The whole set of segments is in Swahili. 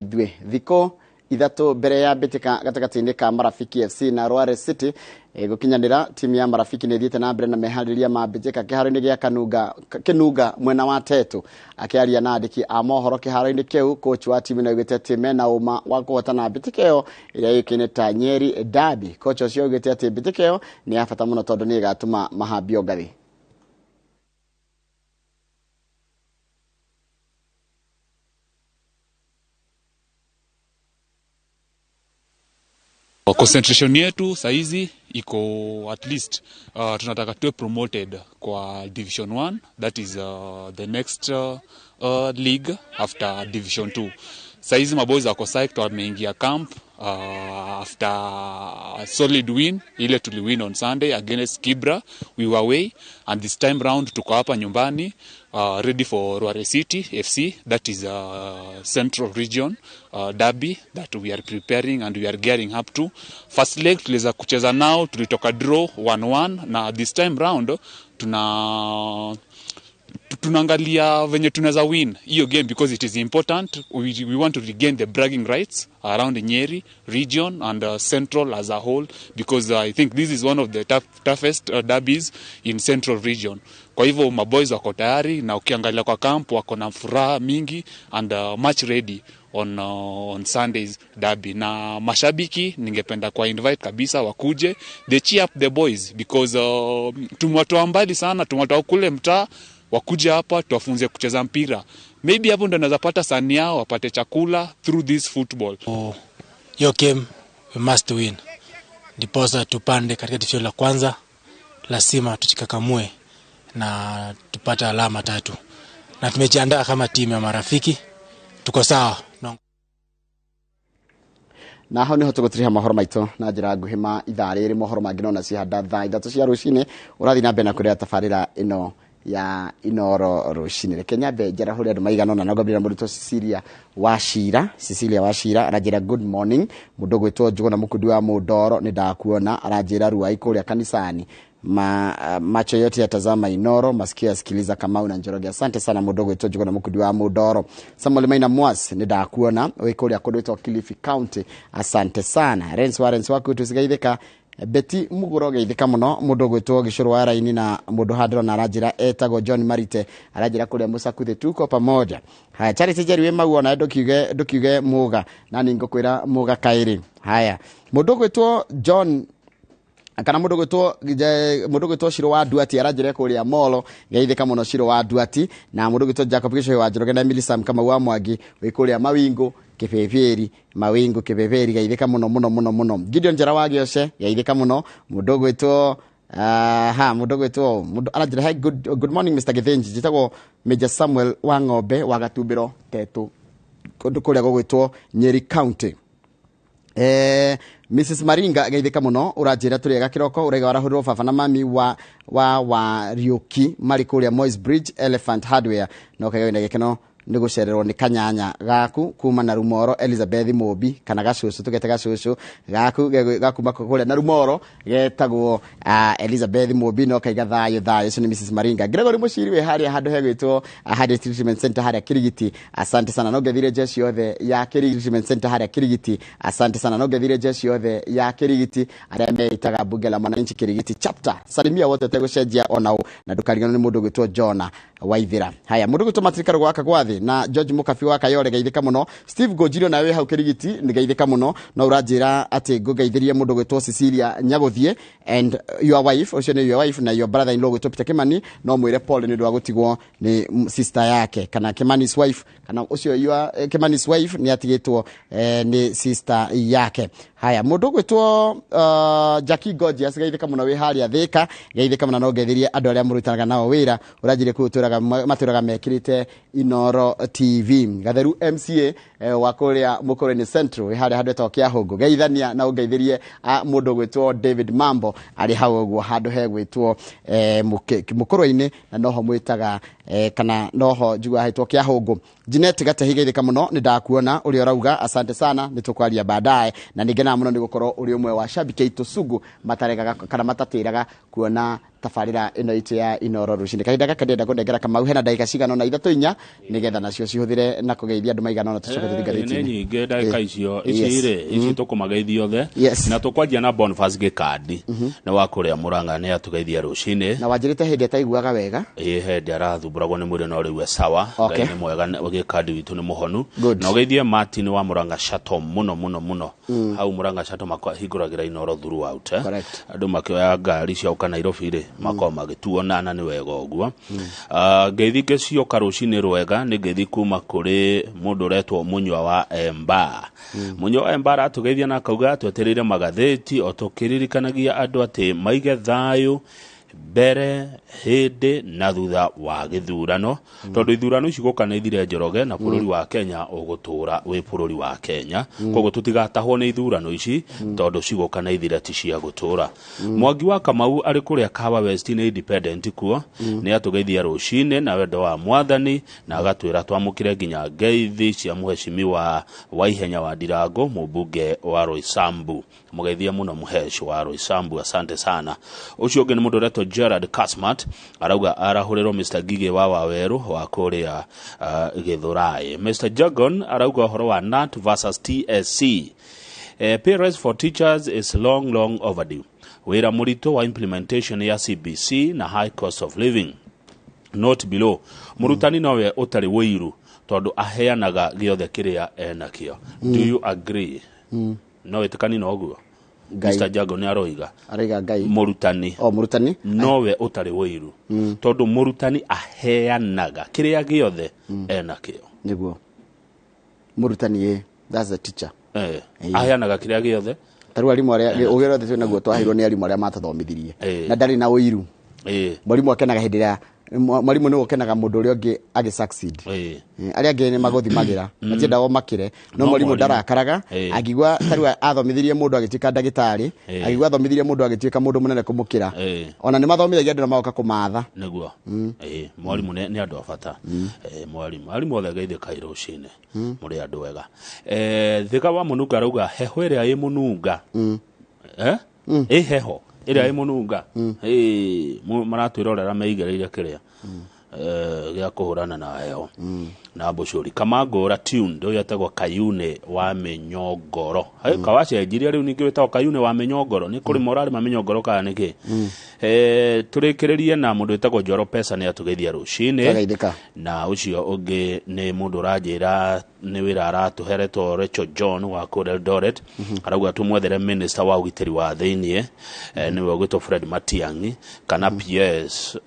Dwe thiko ithatu mbere ya bitika gatagati-ini ka Marafiki FC na Rware City gukinyanira timu ya Marafiki ni thiete na mbere na mehariria ma bitika kiharo-ini gia Kinuga mwena wa Tetu akiaria na andiki a mohoro kiharo-ini kiu coach wa timu na ugite time na uma wa kuhotana bitika iyo iria yukine ta Nyeri Derby. Coach ucio ugite ati bitika iyo ni afata muno tondu ni gatuma mahambio ngathi. Concentration yetu saizi iko at least tunataka tuwe promoted kwa Division 1, that is the next league after Division 2. Saizi maboys wako psyched, wameingia camp after a solid win ile tuliwin on Sunday against Kibra. We were away and this time round tuko hapa nyumbani ready for Rware City FC, that is Central Region derby that we are preparing and we are gearing up to. First leg tuliweza kucheza nao, tulitoka draw 1-1 na this time round tunaangalia venye tunaweza win hiyo game because it is important. We want to regain the bragging rights around Nyeri region and Central as a whole, because I think this is one of the toughest derbies in Central region. Kwa hivyo maboys wako tayari na ukiangalia kwa camp wako na furaha mingi and much ready on Sundays derby. Na mashabiki ningependa kwa invite kabisa wakuje, they cheer up the boys because tumewatoa mbali sana, tumewatoa kule mtaa, wakuje hapa tuwafunze kucheza mpira. Maybe hapo ndo naweza pata sani yao wapate chakula through this football. Yo game we must win. Ndiposa tupande katika division la kwanza, lazima tuchikakamue na tupate alama 3. Na tumejiandaa kama timu ya Marafiki. Tuko sawa. Na hau niho tugutiriha mohoro maito na njira nguhima ithariri mohoro mangino na cihanda thaa 3 cia rucini. Urathi na mbere na kuria tafarira ino ya Inoro rucini. Kenya be jara huri andu maigana na ngobira murito Cecilia Washira arajira good morning. Mudogo gwitwo Njuguna Mukundi wa Mudoro ni ndakuona arajira Ruai kuria kanisani. Macho yote yatazama Inoro, masikio yasikiliza Kamau na Njoroge. Asante sana Mudogo gwitwo Njuguna Mukundi wa Mudoro. Samuel Maina Mwasi ni ndakuona wikuria kundu gwitwo Kilifi County. Asante sana. Rens waku tusigaithika Beti Muguroge ithika muno. Mudogo gwitwo Gicuru wa Raini na mudo hadro na arajira etago John Marite arajira kuria Musakuthe tuko pamoja. Haya, Charity Jerry Mau na ndokiuge muga na ningokwira muga kairi. Haya, mudogo gwitwo John akana mudogo gwitwo Shiro wa Duati arajira kuria Molo gaithika muno Shiro wa Duati na mudogo gwitwo Jacob Gisho wa Njoroge na Milisam kama wa Mwangi wikuria Mawingu Kibeveri gaithika muno. Gideon Jarawagi ose gaithika muno. Mudogo gwitwo arajira good morning Mr. Githenji jitagwo Major Samuel wa Ng'ombe wa Gatumbiro Tetu kundu kuria gwitwo Nyeri County. Mrs. Maringa gaithika muno urajira turiega kiroko urega warahurwo baba na mami wa Rioki mari kuria Moi's Bridge Elephant Hardware no kagenda gekeno nigucererwo ni kanyanya gaku kuma na Rumoro Elizabeth Mobi kana gacucu tugete gacucu gaku makuria na Rumoro getagwo Elizabeth Mobi no kaiga thayo so ni Mrs. Maringa. Gregory Mushiri we hari handu hegwitwo Hadi Treatment Center hari Kirigiti. Asante sana no gethire jeshi yothe ya Kirigiti Treatment Center hari Kirigiti. Asante sana no gethire jeshi yothe ya Kirigiti aria meitaga bunge la mwananchi Kirigiti chapter. Salimia wote tegucenjia onao na dukarigana ni mundu gwitwo Jona Waithira. Haya, mundu gwitwo Matrika gwaka gwathi na George Mukafi wa Kayole gaithika muno. Steve Gojiro nawe hau Kirigiti ni gaithika muno na urajira ati gugaithirie mundu gwitwo Cecilia Nyaguthie and your wife ocio ni your wife na your brother in law gwitwo Peter Kimani no mwire Paul ni ndwa gutigwo ni sister yake kana Kimani's wife kana ocio your Kimani's wife ni atigitwo ni sister yake. Haya, mundu gwitwo Jackie Gorgeous gaithika muno we hari athika gaithika muno no gethirie andu aria murutanaga nao wira urajire kuturaga maturaga mekirite Inoro TV. Gatheru MCA wa kuria Mukoroni Central hari handu etokea Hongo gaithania na ugeithirie mundu gwitwo David Mambo ari hau guo handu hegwitwo Mukoroni na noho mwitaga kana noho njugwa hetokea Hongo. Jeanette Gatahiga ithika muno ni ndakuona uri orauga asante sana nitukwaria baadaye na ningena muno ni gukorwo uri umwe wa shabiki aitu sugu matarega kana matatiraga kuona tabarira ino itu ya Inoro rucini kahinda gaka ndenda kundengera Kamau hena ndagika cigana na 3 nigetha nacio cihuthire na kugeithia andu maigana na tucoke tuthigathĩtie ni nyingĩ ndagĩka icio ici tũkũmageithia othe na tũkwanjia na Boniface Gĩkandi na wa kũrĩa Mũrang'a nĩ atũgeithia rũcinĩ na wanjĩrĩte hĩndĩ ataiguaga wega hĩndĩ arathumbũragwo nĩ mwĩrĩ no rĩu sawa Ngai nĩ mwega Gĩkandi witũ nĩ mũhonu na ũgeithie Martin wa Mũrang'a Chato mũno hau Mũrang'a Chato mahingũragĩra Inoro throughout andũ makĩoya ngari cia ũka Nairobi rĩ makoo magĩtuonana nĩ wega ũguo ngeithi ngĩcioka rũcinĩ rwega nĩ ngeithi kuma kũrĩ mũndũ ũretwo Munywa wa Emba Munywa wa Emba aratũgeithia na akauga twetereire magathĩti o tũkĩririkanagia andũ atĩ maige thayũ mbere hĩndĩ na thutha wa gĩthurano tondũ ithurano ici gũkanĩthire Njoroge na bũrũri wa Kenya ũgũtũra wĩ bũrũri wa Kenya koguo tũtigatahwo nĩ ithurano ici tondũ cigũkanĩthire ti cia gũtũra Mwangi wa Kamau arĩ kũrĩa Kawa West nĩ independent kuo nĩ atũgeithia rũcinĩ na wendo wa Mwathani na agatwĩra twamũkĩre nginya ngeithi cia mũheshimiwa wa ihenya wa Ndirango mũmbunge wa Roysambu mũgeithia mũno mũheshi wa Roysambu asante sana ũcio ũngĩ nĩ mũndũ ũretwo Gerard Kasmat arauga arahũrĩrwo Mr. Gige wa Waweru wa kũrĩa Gĩthũrai Mr. Jagon arauga ũhoro wa NAT versus TSC pay rise for teachers is long overdue wĩra mũritũ wa implementation ya CBC na high cost of living not below mũrutani nowe ũtarĩ wĩiru tondũ aheanaga gĩothe kĩrĩa enakĩo do you agree no wĩtĩkani na ũguo Mr. Jago nĩ aroiga Ngai mũrutani nowe ũtarĩ wĩiru tondũ mũrutani aheanaga kĩrĩa gĩothe enakĩo nĩguo mũrutani that's the teacher aheanaga kĩrĩa gĩothe tarũ arimũ arĩa ũgĩrothe twĩ naguo twaheirwo nĩ arimũ arĩa matathomithirie na ndarĩ na ũiru mwarimũ akenaga hĩndĩ ĩrĩa mwarimu nĩ ũkenaga mũndũ ũrĩa ũngĩ agi succeed arĩa angĩ nĩ magũthimagĩra matiendaga makire no mwarimu ndarakaraga akigwa tarũ athomithirie mũndũ agĩtuĩka ndagĩtarĩ akigwa athomithirie mũndũ agĩtuĩka mũndũ mũnene kũmũkĩra ona nĩ mathomithagia andũ na magoka kũmatha nĩguo mwarimu nĩ andũ a bata mwarimu othe geithĩka rũcinĩ mũrĩ andũ wega Thika wa Mũnunga arauga heho ĩrĩa ĩ Mũnunga heho ĩrĩa ĩ Mũnunga maratwĩrorera meigĩrĩire kĩrĩa gĩa kũhũrana na heho na Mbũcũri Kamangũra tuned ũyũ etagwo Kayune wa Mĩnyongoro kawacenjirie rĩu ningĩ wĩtagwo Kayune wa Mĩnyongoro nĩ kũrĩ morarĩ ma Mĩnyongoro kana nĩkĩ tũrĩkĩrĩrie na mũndũ wĩtagwo Njoro Pesa nĩ atũgeithia rũcinĩ na ũcio ũngĩ nĩ mũndũ ũranjĩra nĩ wĩra aratũheretwo Rachel John wa kũrĩa Eldoret arauga tũmwethere minister wa ũgitĩri wa thĩinĩ nĩwe ũgwĩtwo Fred Matiang'i kana PS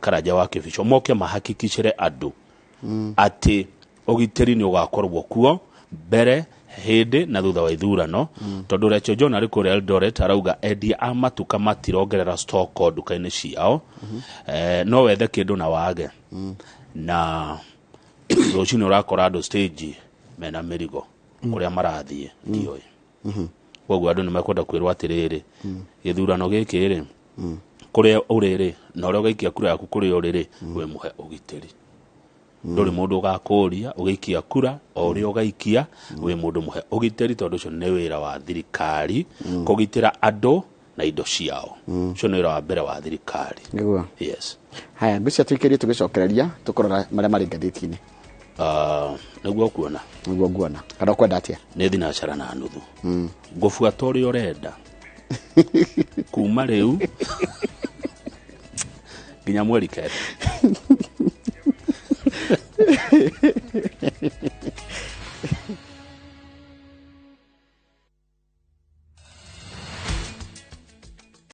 Karanja wa Kĩbico moke mahakikicĩre andũ atĩ ũgitĩri nĩ ũgakorwo kuo mbere hĩndĩ na thutha wa ithurano tondũ Rachel John arĩ kũrĩa Eldoret arauga endia a matuka matirongerera stock nduka-inĩ ciao no wethe kĩndũ na wage na rũcinĩ ũrakora andũ stage mena mĩrigo kũrĩa marathiĩ ndiũĩ koguo andũ nĩ mekwenda kwĩrwo atĩrĩrĩ gĩthurano gĩkĩ rĩ kũrĩa ũrĩrĩ na ũrĩa ũgaikia kura yaku kũrĩa ũrĩrĩ we mũhe ũgitĩri ndũrĩ mũndũ ũgakũria ũgaikia kura o ũrĩa ũgaikia we mũndũ mũhe ũgitĩri tondũ ũcio nĩ wĩra wa thirikari kũgitĩra andũ na indo ciao ũcio nĩ wĩra wa mbere wa thirikari yes haya ngũcia twĩkĩrie tũgĩcokereria tũkũrora marĩa marĩ ngathĩti-inĩ nĩguo nguona kana kwenda atĩa nĩ thinacara na nuthu ngũbuata ũrĩa ũrenda kuma rĩu nginya mweri kenda